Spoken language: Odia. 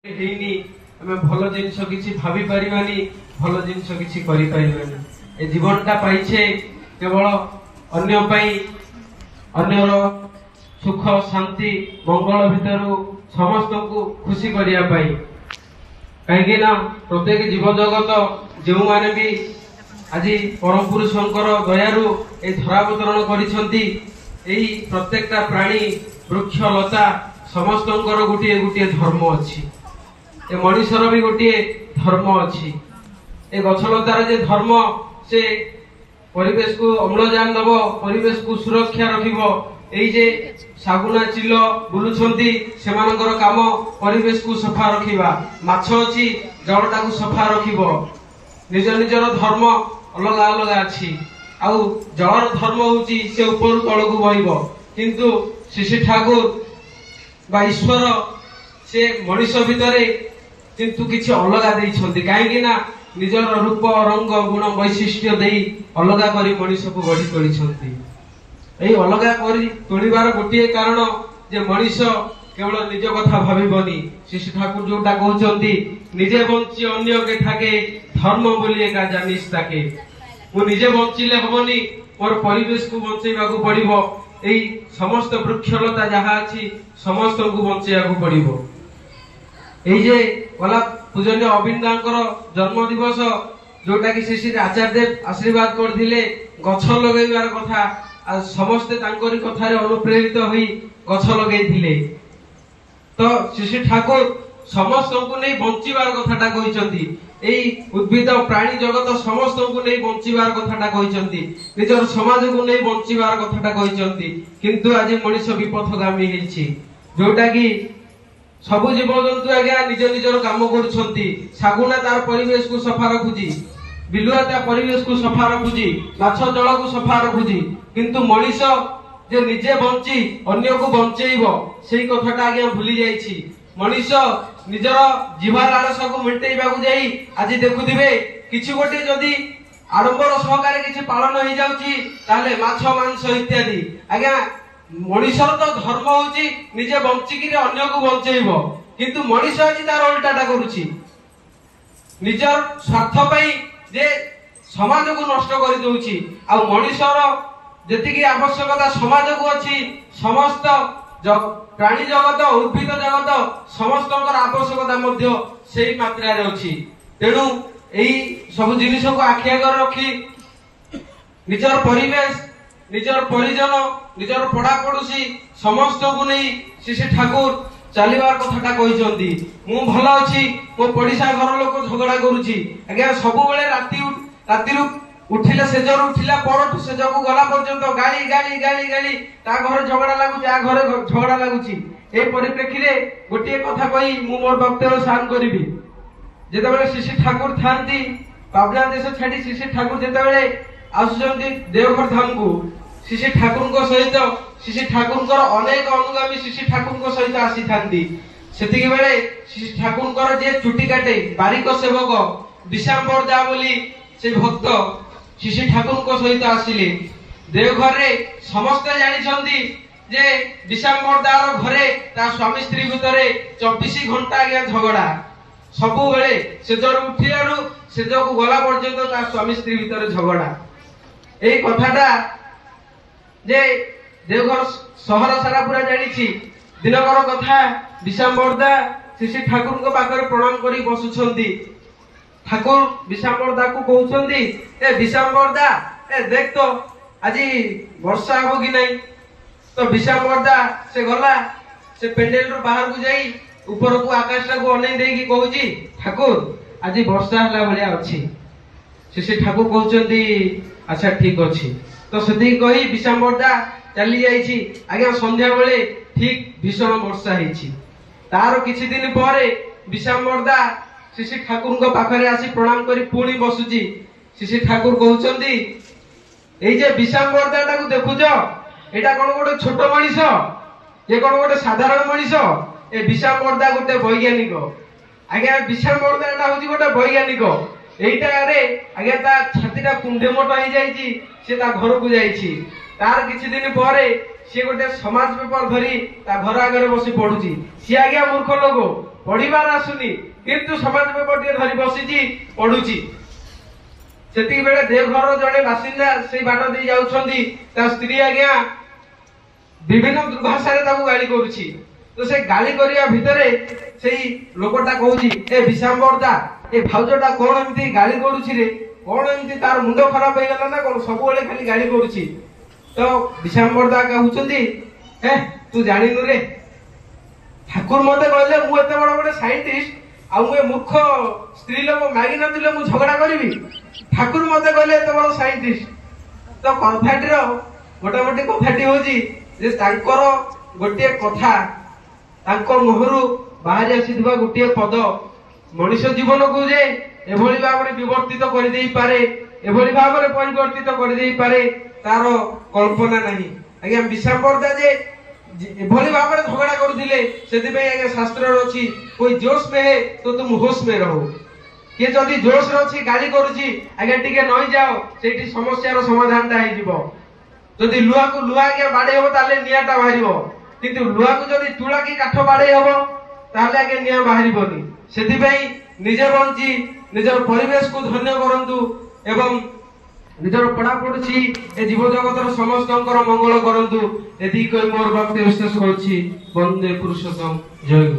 ହେଇନି ଆମେ ଭଲ ଜିନିଷ କିଛି ଭାବି ପାରିବାନି, ଭଲ ଜିନିଷ କିଛି କରିପାରିବାନି। ଏ ଜୀବନଟା ପାଇଛେ କେବଳ ଅନ୍ୟ ପାଇଁ, ଅନ୍ୟର ସୁଖ ଶାନ୍ତି ମଙ୍ଗଳ ଭିତରୁ ସମସ୍ତଙ୍କୁ ଖୁସି କରିବା ପାଇଁ। କାହିଁକି ନା ପ୍ରତ୍ୟେକ ଜୀବ ଜଗତ ଯେଉଁମାନେ ବି ଆଜି ପରମ ପୁରୁଷଙ୍କର ଦୟାରୁ এই ଧରାବତରଣ କରିଛନ୍ତି, এই ପ୍ରତ୍ୟେକଟା ପ୍ରାଣୀ ବୃକ୍ଷ ଲତା ସମସ୍ତଙ୍କର ଗୋଟିଏ ଗୋଟିଏ ଧର୍ମ ଅଛି। ଏ ମଣିଷର ବି ଗୋଟିଏ ଧର୍ମ ଅଛି। ଏ ଗଛଲତାର ଯେ ଧର୍ମ, ସେ ପରିବେଶକୁ ଅମ୍ଳଜାନ ଦବ, ପରିବେଶକୁ ସୁରକ୍ଷା ରଖିବ। এই যে ଶାଗୁଣା ଚିଲ ବୁଲୁଛନ୍ତି, ସେମାନଙ୍କର କାମ ପରିବେଶକୁ ସଫା ରଖିବା। ମାଛ ଅଛି, ଜଳଟାକୁ ସଫା ରଖିବ। ନିଜ ନିଜର ଧର୍ମ ଅଲଗା ଅଲଗା ଅଛି। ଆଉ ଜଳର ଧର୍ମ ହଉଛି ସେ ଉପରୁ ତଳକୁ ବହିବ, କିନ୍ତୁ ଶ୍ରୀ ଠାକୁର ବା ଈଶ୍ୱର ସେ ମଣିଷ ଭିତରେ କିନ୍ତୁ କିଛି ଅଲଗା ଦେଇଛନ୍ତି। କାହିଁକି ନା ନିଜର ରୂପ ରଙ୍ଗ ଗୁଣ ବୈଶିଷ୍ଟ୍ୟ ଦେଇ ଅଲଗା କରି ମଣିଷକୁ ଗଢି ତୋଳିଛନ୍ତି। এই ଅଲଗା କରି ତୋଳିବାର ଗୋଟିଏ କାରଣ ଯେ ମଣିଷ କେବଳ ନିଜ କଥା ଭାବିବନି। ଶ୍ରୀ ଠାକୁର ଯୋଉଟା କହୁଛନ୍ତି, ନିଜେ ବଞ୍ଚି ଅନ୍ୟକେ ଠାକେ, ଧର୍ମ ବୋଲି ଏକା ଜାନିସ୍ ତାକେ। ମୁଁ ନିଜେ ବଞ୍ଚିଲେ ହବନି, ମୋର ପରିବେଶକୁ ବଞ୍ଚେଇବାକୁ ପଡିବ। এই ସମସ୍ତ ବୃକ୍ଷଲତା ଯାହା ଅଛି ସମସ୍ତଙ୍କୁ ବଞ୍ଚେଇବାକୁ ପଡିବ। এই যে ଗଲା ପୂଜନୀୟ ଅବିନ୍ଦାଙ୍କର ଜନ୍ମ ଦିବସ, ଯୋଉଟା କି ଶ୍ରୀ ଆଚାର୍ଯ୍ୟ ଦେବ ଆଶୀର୍ବାଦ କରିଥିଲେ ଗଛ ଲଗେଇବାର କଥା, ଆଉ ସମସ୍ତେ ତାଙ୍କରି କଥାରେ ଅନୁପ୍ରେରିତ ହୋଇ ଗଛ ଲଗେଇଥିଲେ। ତ ଶ୍ରୀ ଠାକୁର ସମସ୍ତଙ୍କୁ ନେଇ ବଞ୍ଚିବାର କଥାଟା କହିଛନ୍ତି। এই ଉଦ୍ଭିଦ ପ୍ରାଣୀ ଜଗତ ସମସ୍ତଙ୍କୁ ନେଇ ବଞ୍ଚିବାର କଥାଟା କହିଛନ୍ତି, ନିଜର ସମାଜକୁ ନେଇ ବଞ୍ଚିବାର କଥାଟା କହିଛନ୍ତି। କିନ୍ତୁ ଆଜି ମଣିଷ ବିପଥଗାମୀ ହେଇଛି, ଯୋଉଟା କି ସବୁ ଜୀବଜନ୍ତୁ ଆଜ୍ଞା ନିଜ ନିଜର କାମ କରୁଛନ୍ତି। ଶାଗୁଣା ତାର ପରିବେଶକୁ ସଫା ରଖୁଛି, ବିଲୁଆ ତା ପରିବେଶକୁ ସଫା ରଖୁଛି, ମାଛ ଜଳକୁ ସଫା ରଖୁଛି। କିନ୍ତୁ ମଣିଷ ଯେ ନିଜେ ବଞ୍ଚି ଅନ୍ୟକୁ ବଞ୍ଚେଇବ, ସେଇ କଥାଟା ଆଜ୍ଞା ଭୁଲି ଯାଇଛି। ମଣିଷ ନିଜର ଜିଭା ଲାଳସାକୁ ମେଣ୍ଟେଇବାକୁ ଯାଇ ଆଜି ଦେଖୁଥିବେ, କିଛି ଗୋଟେ ଯଦି ଆଡମ୍ବର ସହକାରେ କିଛି ପାଳନ ହେଇଯାଉଛି, ତାହେଲେ ମାଛ ମାଂସ ଇତ୍ୟାଦି। ଆଜ୍ଞା ମଣିଷର ତ ଧର୍ମ ହଉଛି ନିଜେ ବଞ୍ଚିକିରି ଅନ୍ୟକୁ ବଞ୍ଚେଇବ, କିନ୍ତୁ ମଣିଷ ଆଜି ତାର ଓଲଟାଟା କରୁଛି। ନିଜର ସ୍ୱାର୍ଥ ପାଇଁ ଯେ ସମାଜକୁ ନଷ୍ଟ କରିଦଉଛି। ଆଉ ମଣିଷର ଯେତିକି ଆବଶ୍ୟକତା ସମାଜକୁ ଅଛି, ସମସ୍ତ ପ୍ରାଣୀ ଜଗତ ଉଦ୍ଭିଦ ଜଗତ ସମସ୍ତଙ୍କର ଆବଶ୍ୟକତା ମଧ୍ୟ ସେଇ ମାତ୍ରାରେ ଅଛି। ତେଣୁ ଏଇ ସବୁ ଜିନିଷକୁ ଆଖି ଆଗରେ ରଖି ନିଜର ପରିବେଶ, ନିଜର ପରିଜନ, ନିଜର ପଡାପଡୋଶୀ ସମସ୍ତଙ୍କୁ ନେଇ ଶ୍ରୀ ଠାକୁର ଚାଲିବାର କଥାଟା କହିଛନ୍ତି। ମୁଁ ଭଲ ଅଛି, ମୋ ପଡିଶା ଘର ଲୋକ ଝଗଡା କରୁଛି। ଆଜ୍ଞା ସବୁବେଳେ ରାତିରୁ ଉଠିଲେ, ସେଜରୁ ଉଠିଲା ପରଠୁ ସେଜକୁ ଗଲା ପର୍ଯ୍ୟନ୍ତ ଗାଳି ଗାଳି ଗାଳି ଗାଳି, ତା ଘରେ ଝଗଡା ଲାଗୁଛି, ଆ ଘରେ ଝଗଡା ଲାଗୁଛି। এই ପରିପ୍ରେକ୍ଷୀରେ ଗୋଟିଏ କଥା କହି ମୁଁ ମୋର ବକ୍ତବ୍ୟ ସାନ କରିବି। ଯେତେବେଳେ ଶ୍ରୀ ଠାକୁର ଥାନ୍ତି ପାବନା ଦେଶ ଛାଡି, ଶ୍ରୀ ଠାକୁର ଯେତେବେଳେ ଆସୁଛନ୍ତି ଦେଓଘର ଧାମକୁ, ଶ୍ରୀ ଠାକୁରଙ୍କ ସହିତ ଶ୍ରୀ ଠାକୁରଙ୍କର ଅନେକ ଅନୁଗାମୀ ଶ୍ରୀ ଠାକୁରଙ୍କ ସହିତ ଆସିଥାନ୍ତି। ସେତିକି ବେଳେ ଶ୍ରୀ ଠାକୁରଙ୍କର ଯିଏ ଚୁଟି କାଟେ ବାରିକ ସେବକ ବିଶାମ୍ବର ଦା ବୋଲି ସେ ଭକ୍ତ ଶ୍ରୀ ଠାକୁରଙ୍କ ସହିତ ଆସିଲେ। ଦେଓଘରରେ ସମସ୍ତେ ଜାଣିଛନ୍ତି ଯେ ବିଶାମ୍ବର ଦାର ଘରେ ତା ସ୍ୱାମୀ ସ୍ତ୍ରୀ ଭିତରେ 24 ଘଣ୍ଟା ଆଜ୍ଞା ଝଗଡା। ସବୁବେଳେ ସେଜରୁ ଉଠିଲାରୁ ସେଜକୁ ଗଲା ପର୍ଯ୍ୟନ୍ତ ତା ସ୍ୱାମୀ ସ୍ତ୍ରୀ ଭିତରେ ଝଗଡା। এই কথাটা যে দেওঘর সহর সারা পুরা জানিছি। দিনকর কথা, বিশাম্বর দা শ্রী ঠাকুরଙ୍କ পাখରେ প্রণাম କରି বসুଛନ୍ତି। ঠাকুর বিশাম্বর দাକୁ কହୁଛନ୍ତି, এ বিশাম্বর দা, এ দেখ তো আজি ବର୍ଷା হব কি নাই। তো বিশাম্বর দা সে গলা, সে পেন্ডেলରୁ ବାହାରକୁ ଯାଇ ଉପରକୁ ଆକାଶଟାକୁ ଅନେଇ ଦେଇକି କହୁଛି, ଠାକୁର ଆଜି ବର୍ଷା ହେଲା ଭଳିଆ ଅଛି। ସେ ଠାକୁର କହୁଛନ୍ତି, ଆଚ୍ଛା ଠିକ ଅଛି। ତ ସେତିକି କହି ବିଶାମ୍ବର ଦା ଚାଲି ଯାଇଛି। ଆଜ୍ଞା ସନ୍ଧ୍ୟା ବେଳେ ଠିକ ଭୀଷଣ ବର୍ଷା ହେଇଛି। ତାର କିଛି ଦିନ ପରେ ବିଶାମ୍ବର ଦା ଶ୍ରୀ ଠାକୁରଙ୍କ ପାଖରେ ଆସି ପ୍ରଣାମ କରି ପୁଣି ବସୁଛି। ଶ୍ରୀ ଠାକୁର କହୁଛନ୍ତି, এই যে ବିଶାମ୍ବର ଦାଟାକୁ ଦେଖୁଛ, ଏଇଟା କଣ ଗୋଟେ ଛୋଟ ମଣିଷ? ଏ କଣ ଗୋଟେ ସାଧାରଣ ମଣିଷ? ଏ ବିଶାମ୍ବର ଦା ଗୋଟେ ବୈଜ୍ଞାନିକ। ଆଜ୍ଞା ବିଶାମ୍ବର ଦାଟା ହଉଛି ଗୋଟେ ବୈଜ୍ଞାନିକ। এইটারে আগে তা ছাতিটা কুଣ୍ଡে মোটা ହେଇଯାଇଛି, সে তা ঘরକୁ ଯାଇଛି। তার কিছু দিন পরে সে গোটে সমাজ পেপার ধরি তা ঘর আগে বসি পড়ুছি। সে আজ্ঞা মূর্খ লোক, पढ़िबार आसुनी किंतु समाज पेपर टे धरी बसिची पढुची सेति बेले देवघर जड़े बासिंदा से बाट दे जाउछंदी ता स्त्री आज्ञा विभिन्न दुर्भाषा रे ताकू गाली करूची तो से गाली करिया भितरे सेई लोकटा कहूची ए विशांबरदा ए भाउजटा कोन एमती गाली करूची रे कोन एमती तार मुंड खराब हो गला ना कोन सब बेले खाली गाली करूची तो विशांबरदा कहउचंदी ए तू जानिनु रे ठाकुर मते कहले मु एते बड़ बड़ साइंटिस्ट आ मु मूर्ख स्त्री लोक मागी नथिले मु झगड़ा करबी ठाकुर मते कहले एते बड़ साइंटिस्ट तो कथाटीर गोटे गोटे कथाटी होची जे तांकर गोटे कथा तांको मुहरु बाहर आसीथिबा गोटे पद मनुष्य जीवन को जे एभली भाबरे विवर्तित कर देई पारे एभली भाबरे परिवर्तित कर देई पारे तार कल्पना नहीं आज्ञा विशांबरदा जे एभली भाबरे झगड़ा करुथिले सेति पे आज्ञा शास्त्र अछि कोई जोश में है तो तुम होश में रहो के जदी जोश रे अछि गाली करूची आज्ञा टिके नई जाओ सेठी समस्या रो समाधान ता हे जिवो जदि लुहा को लुहा के बाडे हो ताले नियाटा बाहरिबो किंतु लुहा को जदि तुळा की काठ बाडे हो ताले आगे निया बाहरिबोनी सेति पई निजे बंची निजर परिवेश को धन्य करंतु एवं निजर पढ़ा पड़ुची ए जीव जगतर समस्तंकर मंगल करंतु एदी कोई मोर भक्ति विशेष होछि वंदे पुरुषोत्तम जय गुरु।